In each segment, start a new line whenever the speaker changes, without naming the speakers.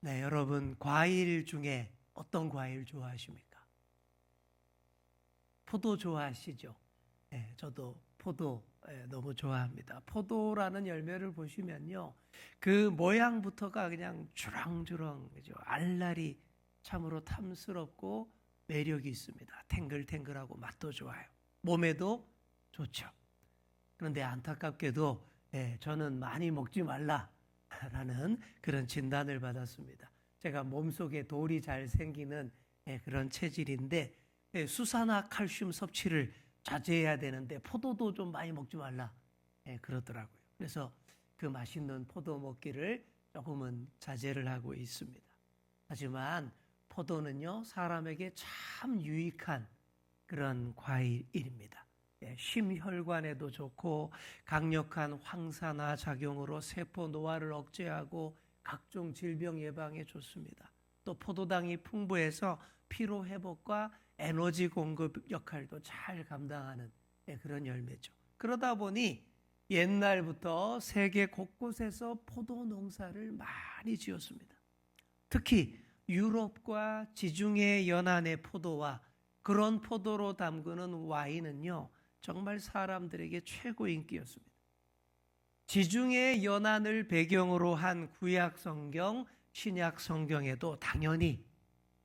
네, 여러분 과일 중에 어떤 과일 좋아하십니까? 포도 좋아하시죠? 네, 저도 포도 너무 좋아합니다. 포도라는 열매를 보시면요, 그 모양부터가 그냥 주렁주렁, 그죠? 알알이 참으로 탐스럽고 매력이 있습니다. 탱글탱글하고 맛도 좋아요. 몸에도 좋죠. 그런데 안타깝게도 저는 많이 먹지 말라라는 그런 진단을 받았습니다. 제가 몸속에 돌이 잘 생기는 그런 체질인데 수산화 칼슘 섭취를 자제해야 되는데 포도도 좀 많이 먹지 말라 그러더라고요. 그래서 그 맛있는 포도 먹기를 조금은 자제를 하고 있습니다. 하지만 포도는요, 사람에게 참 유익한 그런 과일입니다. 심혈관에도 좋고 강력한 황산화 작용으로 세포 노화를 억제하고 각종 질병 예방에 좋습니다. 또 포도당이 풍부해서 피로 회복과 에너지 공급 역할도 잘 감당하는 그런 열매죠. 그러다 보니 옛날부터 세계 곳곳에서 포도 농사를 많이 지었습니다. 특히 유럽과 지중해 연안의 포도와 그런 포도로 담그는 와인은요, 정말 사람들에게 최고 인기였습니다. 지중해 연안을 배경으로 한 구약 성경, 신약 성경에도 당연히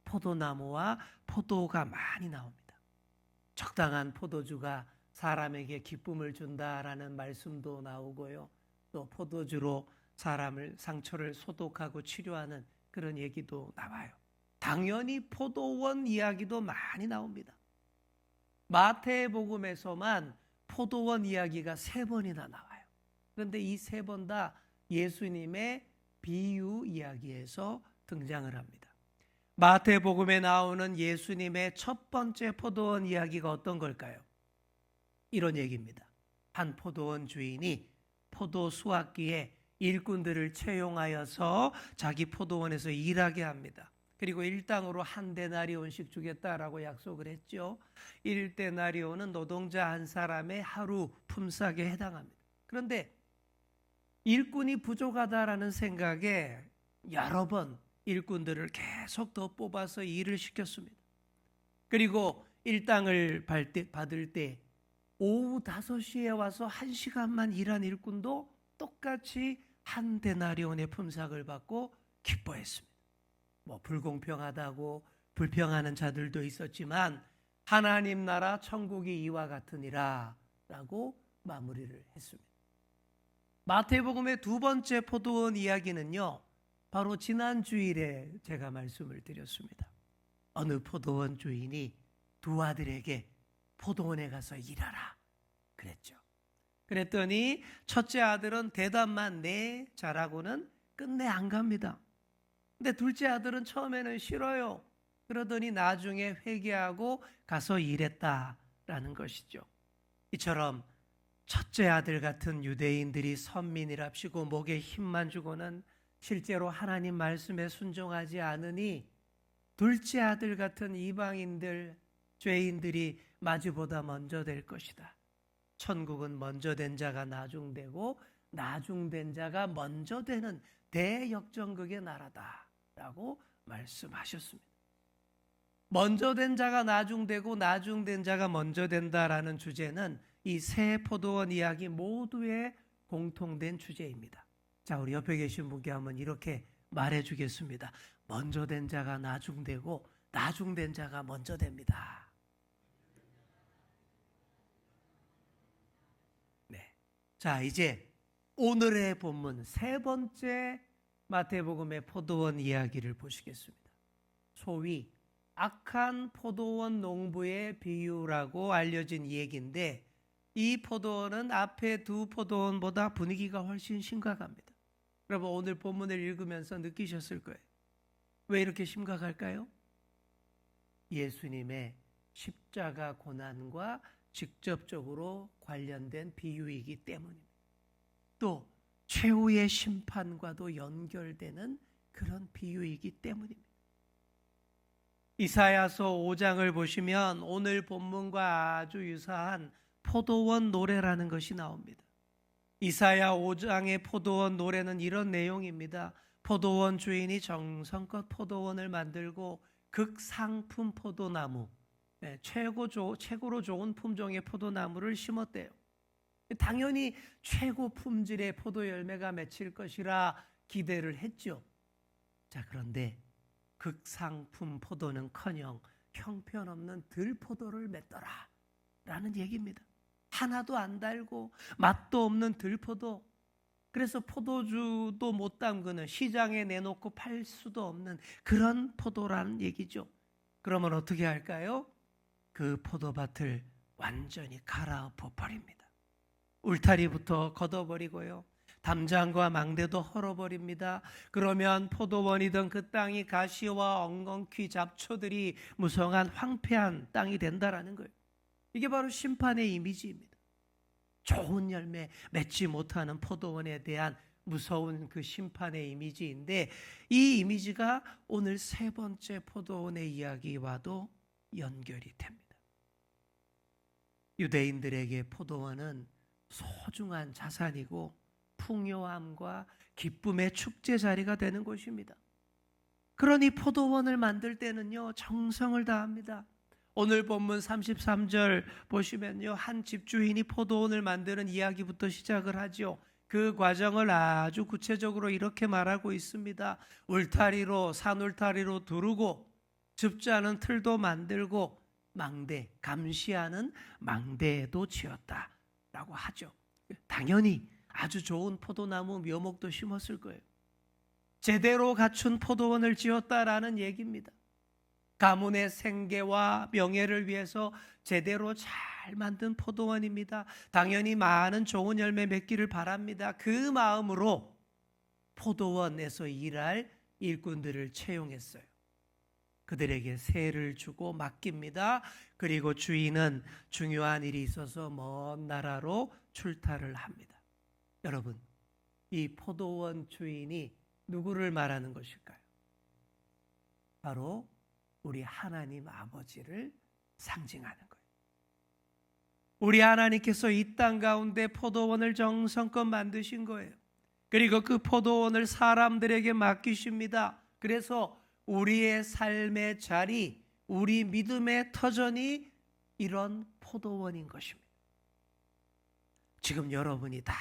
포도나무와 포도가 많이 나옵니다. 적당한 포도주가 사람에게 기쁨을 준다라는 말씀도 나오고요. 또 포도주로 사람을 상처를 소독하고 치료하는 그런 얘기도 나와요. 당연히 포도원 이야기도 많이 나옵니다. 마태복음에서만 포도원 이야기가 3번이나 나와요. 그런데 이 3번 다 예수님의 비유 이야기에서 등장을 합니다. 마태복음에 나오는 예수님의 첫 번째 포도원 이야기가 어떤 걸까요? 이런 얘기입니다. 한 포도원 주인이 포도 수확기에 일꾼들을 채용하여서 자기 포도원에서 일하게 합니다. 그리고 일당으로 1데나리온씩 주겠다라고 약속을 했죠. 1데나리온은 노동자 한 사람의 하루 품삯에 해당합니다. 그런데 일꾼이 부족하다라는 생각에 여러 번 일꾼들을 계속 더 뽑아서 일을 시켰습니다. 그리고 일당을 받을 때 오후 5시에 와서 1시간만 일한 일꾼도 똑같이 1데나리온의 품삯을 받고 기뻐했습니다. 불공평하다고 불평하는 자들도 있었지만 하나님 나라 천국이 이와 같으니라 라고 마무리를 했습니다. 마태복음의 2번째 포도원 이야기는요, 바로 지난 주일에 제가 말씀을 드렸습니다. 어느 포도원 주인이 2 아들에게 포도원에 가서 일하라 그랬죠. 그랬더니 첫째 아들은 대답만 네 잘하고는 끝내 안 갑니다. 근데 둘째 아들은 처음에는 싫어요. 그러더니 나중에 회개하고 가서 일했다라는 것이죠. 이처럼 첫째 아들 같은 유대인들이 선민이랍시고 목에 힘만 주고는 실제로 하나님 말씀에 순종하지 않으니 둘째 아들 같은 이방인들, 죄인들이 마주보다 먼저 될 것이다. 천국은 먼저 된 자가 나중되고 나중된 자가 먼저 되는 대역전극의 나라다 라고 말씀하셨습니다. 먼저 된 자가 나중되고 나중된 자가 먼저 된다라는 주제는 이 세 포도원 이야기 모두의 공통된 주제입니다. 자, 우리 옆에 계신 분께 한번 이렇게 말해주겠습니다. 먼저 된 자가 나중되고 나중된 자가 먼저 됩니다. 네. 자, 이제 오늘의 본문 3번째 마태복음의 포도원 이야기를 보시겠습니다. 소위 악한 포도원 농부의 비유라고 알려진 얘기인데 이 포도원은 앞에 2 포도원보다 분위기가 훨씬 심각합니다. 여러분 오늘 본문을 읽으면서 느끼셨을 거예요. 왜 이렇게 심각할까요? 예수님의 십자가 고난과 직접적으로 관련된 비유이기 때문입니다. 또 최후의 심판과도 연결되는 그런 비유이기 때문입니다. 이사야서 5장을 보시면 오늘 본문과 아주 유사한 포도원 노래라는 것이 나옵니다. 이사야 5장의 포도원 노래는 이런 내용입니다. 포도원 주인이 정성껏 포도원을 만들고 극상품 포도나무, 최고로 좋은 품종의 포도나무를 심었대요. 당연히 최고 품질의 포도 열매가 맺힐 것이라 기대를 했죠. 자, 그런데 극상품 포도는커녕 형편없는 들포도를 맺더라 라는 얘기입니다. 하나도 안 달고 맛도 없는 들포도, 그래서 포도주도 못 담그는, 시장에 내놓고 팔 수도 없는 그런 포도라는 얘기죠. 그러면 어떻게 할까요? 그 포도밭을 완전히 갈아엎어 버립니다. 울타리부터 걷어버리고요, 담장과 망대도 헐어버립니다. 그러면 포도원이던 그 땅이 가시와 엉겅퀴 잡초들이 무성한 황폐한 땅이 된다라는 거예요. 이게 바로 심판의 이미지입니다. 좋은 열매 맺지 못하는 포도원에 대한 무서운 그 심판의 이미지인데, 이 이미지가 오늘 세 번째 포도원의 이야기와도 연결이 됩니다. 유대인들에게 포도원은 소중한 자산이고 풍요함과 기쁨의 축제 자리가 되는 곳입니다. 그러니 포도원을 만들 때는요, 정성을 다합니다. 오늘 본문 33절 보시면요, 한 집주인이 포도원을 만드는 이야기부터 시작을 하죠. 그 과정을 아주 구체적으로 이렇게 말하고 있습니다. 울타리로, 산울타리로 두르고, 즙자는 틀도 만들고, 망대, 감시하는 망대도 지었다 라고 하죠. 당연히 아주 좋은 포도나무, 묘목도 심었을 거예요. 제대로 갖춘 포도원을 지었다라는 얘기입니다. 가문의 생계와 명예를 위해서 제대로 잘 만든 포도원입니다. 당연히 많은 좋은 열매 맺기를 바랍니다. 그 마음으로 포도원에서 일할 일꾼들을 채용했어요. 그들에게 세를 주고 맡깁니다. 그리고 주인은 중요한 일이 있어서 먼 나라로 출타를 합니다. 여러분, 이 포도원 주인이 누구를 말하는 것일까요? 바로 우리 하나님 아버지를 상징하는 거예요. 우리 하나님께서 이 땅 가운데 포도원을 정성껏 만드신 거예요. 그리고 그 포도원을 사람들에게 맡기십니다. 그래서 우리의 삶의 자리, 우리 믿음의 터전이 이런 포도원인 것입니다. 지금 여러분이 다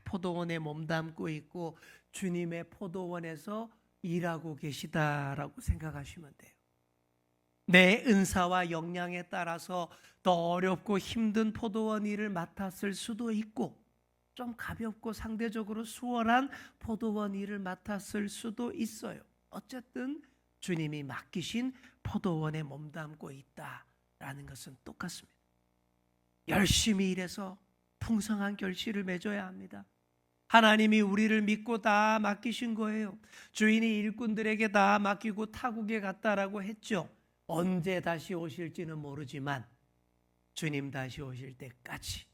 포도원에 몸담고 있고 주님의 포도원에서 일하고 계시다라고 생각하시면 돼요. 내 은사와 역량에 따라서 더 어렵고 힘든 포도원 일을 맡았을 수도 있고, 좀 가볍고 상대적으로 수월한 포도원 일을 맡았을 수도 있어요. 어쨌든 주님이 맡기신 포도원에 몸담고 있다라는 것은 똑같습니다. 열심히 일해서 풍성한 결실을 맺어야 합니다. 하나님이 우리를 믿고 다 맡기신 거예요. 주인이 일꾼들에게 다 맡기고 타국에 갔다라고 했죠. 언제 다시 오실지는 모르지만 주님 다시 오실 때까지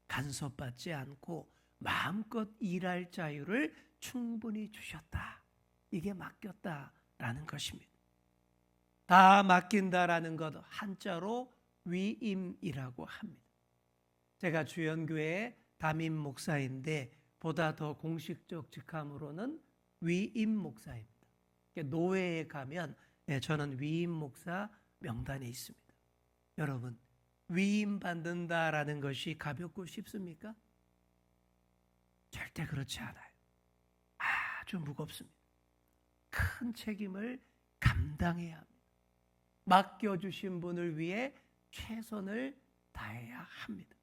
간섭받지 않고 마음껏 일할 자유를 충분히 주셨다. 이게 맡겼다라는 것입니다. 다 맡긴다라는 것, 한자로 위임이라고 합니다. 제가 주연교회 담임 목사인데 보다 더 공식적 직함으로는 위임 목사입니다. 노회에 가면 저는 위임 목사 명단에 있습니다. 여러분, 위임 받는다라는 것이 가볍고 쉽습니까? 절대 그렇지 않아요. 아주 무겁습니다. 큰 책임을 감당해야 합니다. 맡겨주신 분을 위해 최선을 다해야 합니다.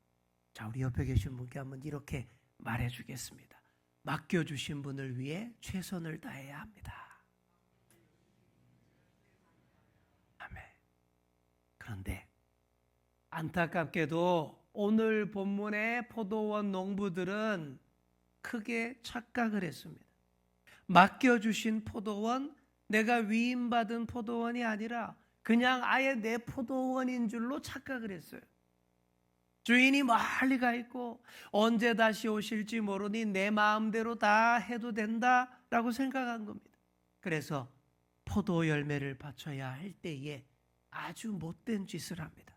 자, 우리 옆에 계신 분께 한번 이렇게 말해주겠습니다. 맡겨주신 분을 위해 최선을 다해야 합니다. 아멘. 그런데 안타깝게도 오늘 본문의 포도원 농부들은 크게 착각을 했습니다. 맡겨주신 포도원, 내가 위임받은 포도원이 아니라 그냥 아예 내 포도원인 줄로 착각을 했어요. 주인이 멀리 가 있고 언제 다시 오실지 모르니 내 마음대로 다 해도 된다라고 생각한 겁니다. 그래서 포도 열매를 바쳐야 할 때에 아주 못된 짓을 합니다.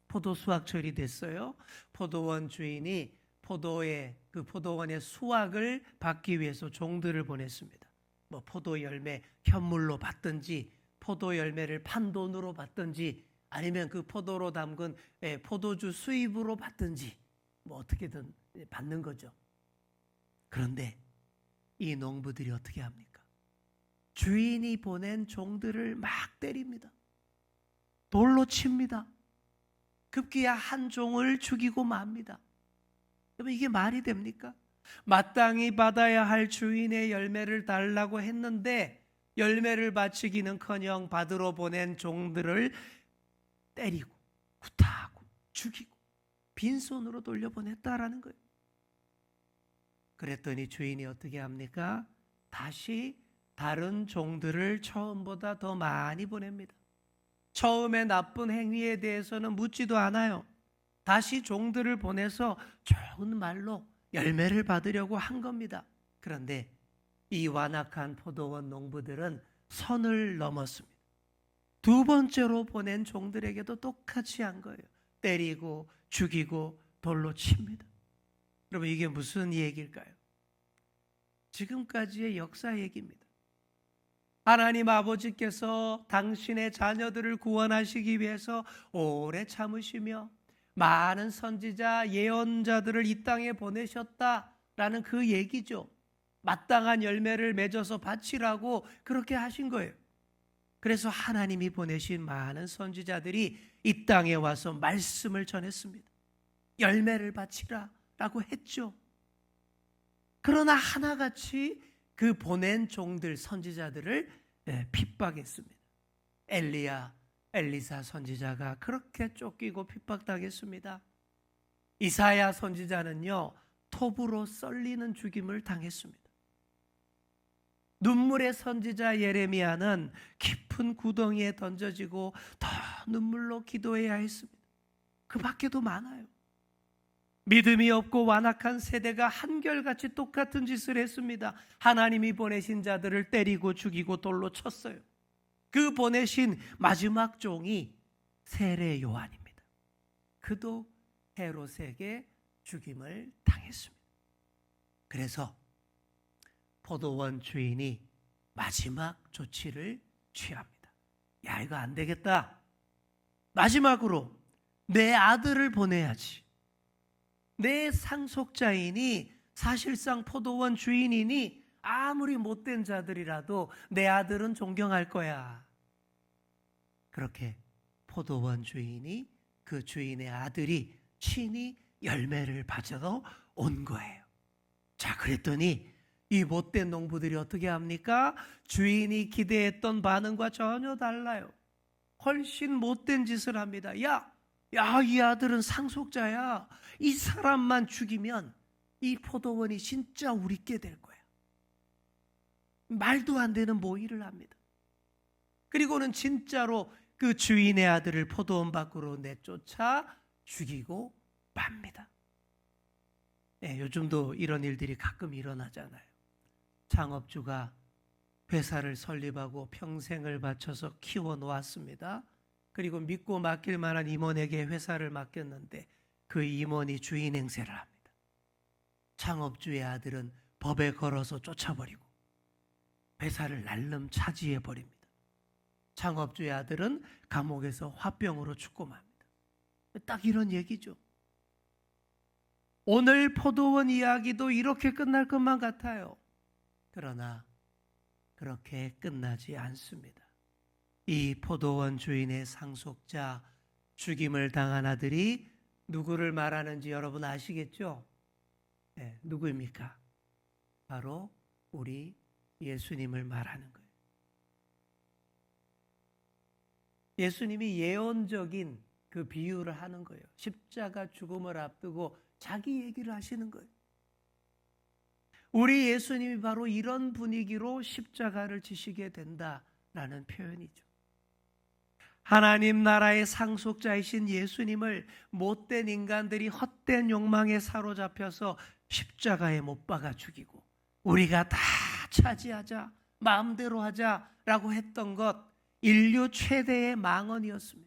포도 수확철이 됐어요. 포도원 주인이 포도원의 수확을 받기 위해서 종들을 보냈습니다. 뭐 포도 열매 현물로 받든지 포도 열매를 판돈으로 받든지 아니면 그 포도로 담근 포도주 수입으로 받든지 뭐 어떻게든 받는 거죠. 그런데 이 농부들이 어떻게 합니까? 주인이 보낸 종들을 막 때립니다. 돌로 칩니다. 급기야 한 종을 죽이고 맙니다. 여러분, 이게 말이 됩니까? 마땅히 받아야 할 주인의 열매를 달라고 했는데 열매를 바치기는커녕 받으러 보낸 종들을 때리고 구타하고 죽이고 빈손으로 돌려보냈다라는 거예요. 그랬더니 주인이 어떻게 합니까? 다시 다른 종들을 처음보다 더 많이 보냅니다. 처음에 나쁜 행위에 대해서는 묻지도 않아요. 다시 종들을 보내서 좋은 말로 열매를 받으려고 한 겁니다. 그런데 이 완악한 포도원 농부들은 선을 넘었습니다. 두 번째로 보낸 종들에게도 똑같이 한 거예요. 때리고 죽이고 돌로 칩니다. 여러분, 이게 무슨 얘기일까요? 지금까지의 역사 얘기입니다. 하나님 아버지께서 당신의 자녀들을 구원하시기 위해서 오래 참으시며 많은 선지자, 예언자들을 이 땅에 보내셨다라는 그 얘기죠. 마땅한 열매를 맺어서 바치라고 그렇게 하신 거예요. 그래서 하나님이 보내신 많은 선지자들이 이 땅에 와서 말씀을 전했습니다. 열매를 바치라라고 했죠. 그러나 하나같이 그 보낸 종들, 선지자들을 핍박했습니다. 엘리야, 엘리사 선지자가 그렇게 쫓기고 핍박당했습니다. 이사야 선지자는요, 톱으로 썰리는 죽임을 당했습니다. 눈물의 선지자 예레미야는 깊은 구덩이에 던져지고 더 눈물로 기도해야 했습니다. 그 밖에도 많아요. 믿음이 없고 완악한 세대가 한결같이 똑같은 짓을 했습니다. 하나님이 보내신 자들을 때리고 죽이고 돌로 쳤어요. 그 보내신 마지막 종이 세례 요한입니다. 그도 헤롯에게 죽임을 당했습니다. 그래서 포도원 주인이 마지막 조치를 취합니다. 야, 이거 안 되겠다. 마지막으로 내 아들을 보내야지. 내 상속자이니 사실상 포도원 주인이니 아무리 못된 자들이라도 내 아들은 존경할 거야. 그렇게 포도원 주인이 그 주인의 아들이 친히 열매를 받아서 온 거예요. 자, 그랬더니 이 못된 농부들이 어떻게 합니까? 주인이 기대했던 반응과 전혀 달라요. 훨씬 못된 짓을 합니다. 야, 이 아들은 상속자야. 이 사람만 죽이면 이 포도원이 진짜 우리께 될 거야. 말도 안 되는 모의를 합니다. 그리고는 진짜로 그 주인의 아들을 포도원 밖으로 내쫓아 죽이고 맙니다. 네, 요즘도 이런 일들이 가끔 일어나잖아요. 창업주가 회사를 설립하고 평생을 바쳐서 키워놓았습니다. 그리고 믿고 맡길 만한 임원에게 회사를 맡겼는데 그 임원이 주인 행세를 합니다. 창업주의 아들은 법에 걸어서 쫓아버리고 회사를 날름 차지해버립니다. 창업주의 아들은 감옥에서 화병으로 죽고 맙니다. 딱 이런 얘기죠. 오늘 포도원 이야기도 이렇게 끝날 것만 같아요. 그러나 그렇게 끝나지 않습니다. 이 포도원 주인의 상속자, 죽임을 당한 아들이 누구를 말하는지 여러분 아시겠죠? 네, 누구입니까? 바로 우리 예수님을 말하는 거예요. 예수님이 예언적인 그 비유를 하는 거예요. 십자가 죽음을 앞두고 자기 얘기를 하시는 거예요. 우리 예수님이 바로 이런 분위기로 십자가를 지시게 된다라는 표현이죠. 하나님 나라의 상속자이신 예수님을 못된 인간들이 헛된 욕망에 사로잡혀서 십자가에 못 박아 죽이고 우리가 다 차지하자, 마음대로 하자라고 했던 것, 인류 최대의 망언이었습니다.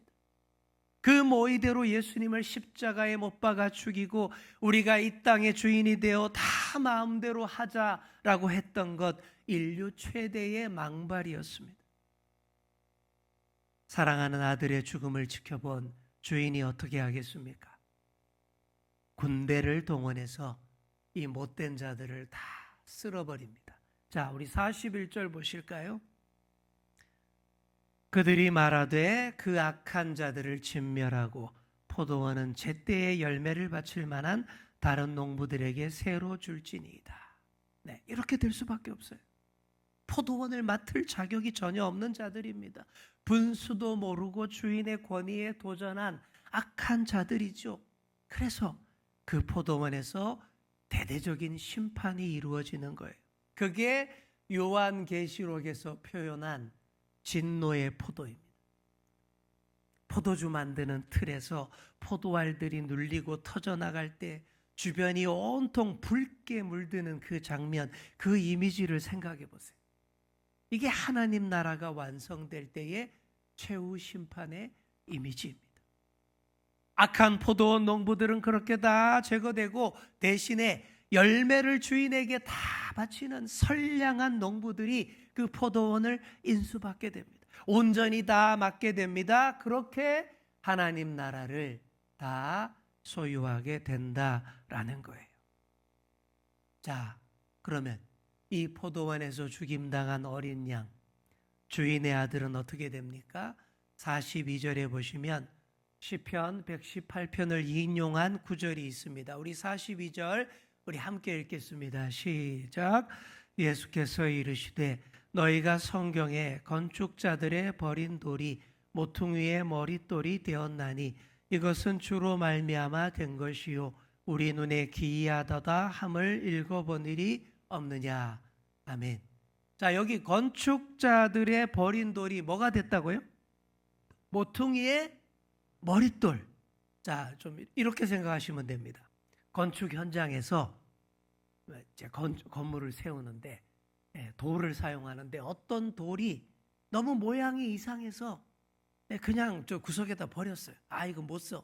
그 모의대로 예수님을 십자가에 못 박아 죽이고 우리가 이 땅의 주인이 되어 다 마음대로 하자라고 했던 것, 인류 최대의 망발이었습니다. 사랑하는 아들의 죽음을 지켜본 주인이 어떻게 하겠습니까? 군대를 동원해서 이 못된 자들을 다 쓸어버립니다. 자, 우리 41절 보실까요? 그들이 말하되 그 악한 자들을 진멸하고 포도원은 제때에 열매를 바칠 만한 다른 농부들에게 새로 줄지니이다. 네, 이렇게 될 수밖에 없어요. 포도원을 맡을 자격이 전혀 없는 자들입니다. 분수도 모르고 주인의 권위에 도전한 악한 자들이죠. 그래서 그 포도원에서 대대적인 심판이 이루어지는 거예요. 그게 요한계시록에서 표현한 진노의 포도입니다. 포도주 만드는 틀에서 포도알들이 눌리고 터져나갈 때 주변이 온통 붉게 물드는 그 장면, 그 이미지를 생각해 보세요. 이게 하나님 나라가 완성될 때의 최후 심판의 이미지입니다. 악한 포도원 농부들은 그렇게 다 제거되고 대신에 열매를 주인에게 다 바치는 선량한 농부들이 그 포도원을 인수받게 됩니다. 온전히 다 맡게 됩니다. 그렇게 하나님 나라를 다 소유하게 된다라는 거예요. 자, 그러면 이 포도원에서 죽임당한 어린 양, 주인의 아들은 어떻게 됩니까? 42절에 보시면 시편 118편을 인용한 구절이 있습니다. 우리 42절 우리 함께 읽겠습니다. 시작. 예수께서 이르시되 너희가 성경에 건축자들의 버린 돌이 모퉁 위에 머릿돌이 되었나니 이것은 주로 말미암아 된 것이요 우리 눈에 기이하도다 함을 읽어본 일이 없느냐. 아멘. 자, 여기 건축자들의 버린 돌이 뭐가 됐다고요? 모퉁 위에 머릿돌. 자, 좀 이렇게 생각하시면 됩니다. 건축 현장에서 건물을 세우는데 돌을 사용하는데 어떤 돌이 너무 모양이 이상해서 그냥 저 구석에다 버렸어요. 아, 이거 못 써.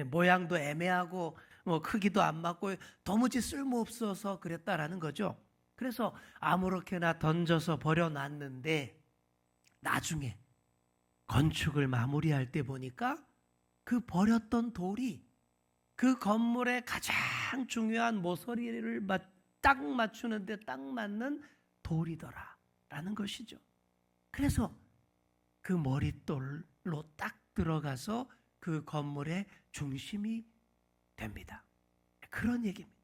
모양도 애매하고 크기도 안 맞고 도무지 쓸모없어서 그랬다라는 거죠. 그래서 아무렇게나 던져서 버려놨는데 나중에 건축을 마무리할 때 보니까 그 버렸던 돌이 그 건물의 가장 중요한 모서리를 딱 맞추는데 딱 맞는 돌이더라라는 것이죠. 그래서 그 머릿돌로 딱 들어가서 그 건물의 중심이 됩니다. 그런 얘기입니다.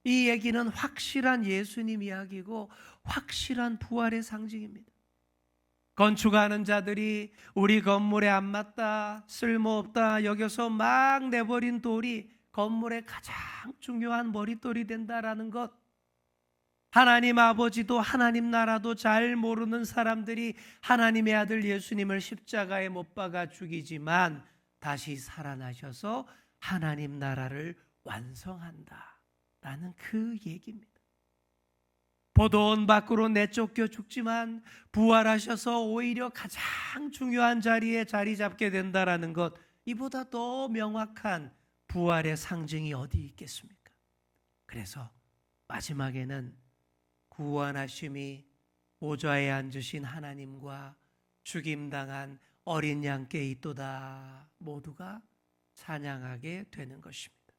이 얘기는 확실한 예수님 이야기고 확실한 부활의 상징입니다. 건축하는 자들이 우리 건물에 안 맞다, 쓸모없다 여겨서 막 내버린 돌이 건물의 가장 중요한 머릿돌이 된다라는 것, 하나님 아버지도 하나님 나라도 잘 모르는 사람들이 하나님의 아들 예수님을 십자가에 못 박아 죽이지만 다시 살아나셔서 하나님 나라를 완성한다라는 그 얘기입니다. 포도원 밖으로 내쫓겨 죽지만 부활하셔서 오히려 가장 중요한 자리에 자리 잡게 된다라는 것, 이보다 더 명확한 부활의 상징이 어디 있겠습니까? 그래서 마지막에는 구원하심이 보좌에 앉으신 하나님과 죽임당한 어린 양께 있도다 모두가 찬양하게 되는 것입니다.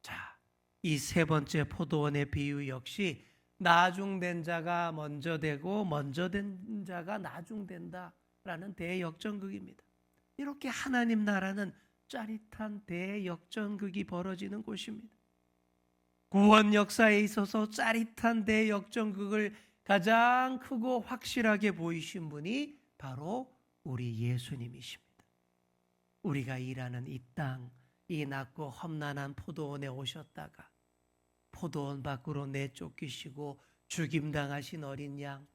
자, 이 세 번째 포도원의 비유 역시 나중된 자가 먼저 되고 먼저 된 자가 나중된다라는 대역전극입니다. 이렇게 하나님 나라는 짜릿한 대역전극이 벌어지는 곳입니다. 구원 역사에 있어서 짜릿한 대역전극을 가장 크고 확실하게 보이신 분이 바로 우리 예수님이십니다. 우리가 일하는 이 땅, 이 낮고 험난한 포도원에 오셨다가 포도원 밖으로 내쫓기시고 죽임당하신 어린 양,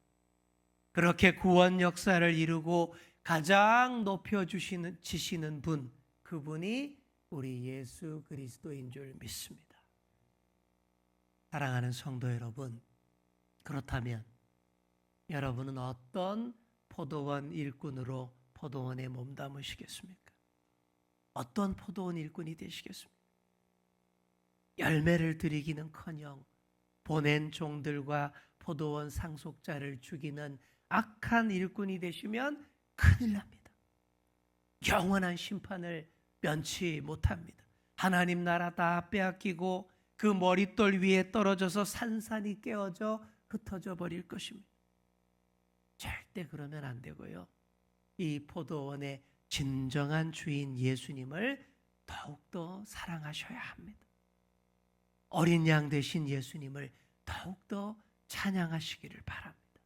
그렇게 구원 역사를 이루고 가장 높여주시는 분, 그분이 우리 예수 그리스도인 줄 믿습니다. 사랑하는 성도 여러분, 그렇다면 여러분은 어떤 포도원 일꾼으로 포도원에 몸담으시겠습니까? 어떤 포도원 일꾼이 되시겠습니까? 열매를 드리기는커녕 보낸 종들과 포도원 상속자를 죽이는 악한 일꾼이 되시면 큰일 납니다. 영원한 심판을 면치 못합니다. 하나님 나라 다 빼앗기고 그 머릿돌 위에 떨어져서 산산이 깨어져 흩어져 버릴 것입니다. 절대 그러면 안 되고요. 이 포도원의 진정한 주인 예수님을 더욱더 사랑하셔야 합니다. 어린 양 되신 예수님을 더욱더 찬양하시기를 바랍니다.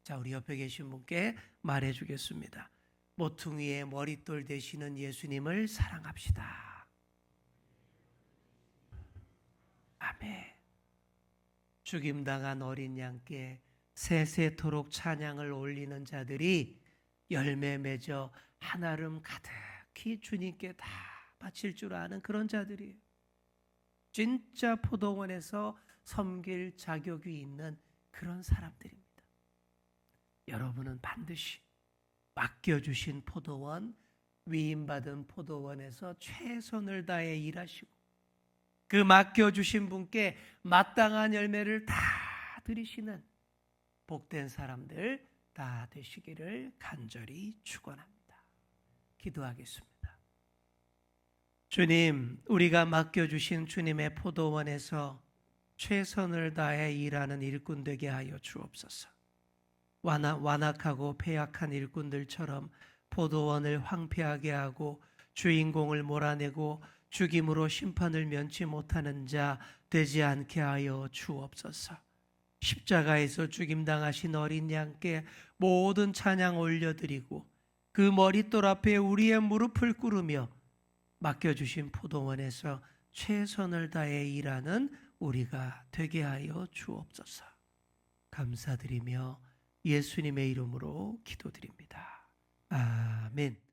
자, 우리 옆에 계신 분께 말해주겠습니다. 모퉁이의 머릿돌 되시는 예수님을 사랑합시다. 아멘. 죽임당한 어린 양께 세세토록 찬양을 올리는 자들이 열매 맺어 한아름 가득히 주님께 다 바칠 줄 아는 그런 자들이에요. 진짜 포도원에서 섬길 자격이 있는 그런 사람들입니다. 여러분은 반드시 맡겨주신 포도원, 위임받은 포도원에서 최선을 다해 일하시고 그 맡겨주신 분께 마땅한 열매를 다 드리시는 복된 사람들 다 되시기를 간절히 축원합니다. 기도하겠습니다. 주님, 우리가 맡겨주신 주님의 포도원에서 최선을 다해 일하는 일꾼 되게 하여 주옵소서. 완악하고 패약한 일꾼들처럼 포도원을 황폐하게 하고 주인공을 몰아내고 죽임으로 심판을 면치 못하는 자 되지 않게 하여 주옵소서. 십자가에서 죽임당하신 어린 양께 모든 찬양 올려드리고 그 머릿돌 앞에 우리의 무릎을 꿇으며 맡겨주신 포도원에서 최선을 다해 일하는 우리가 되게 하여 주옵소서. 감사드리며 예수님의 이름으로 기도드립니다. 아멘.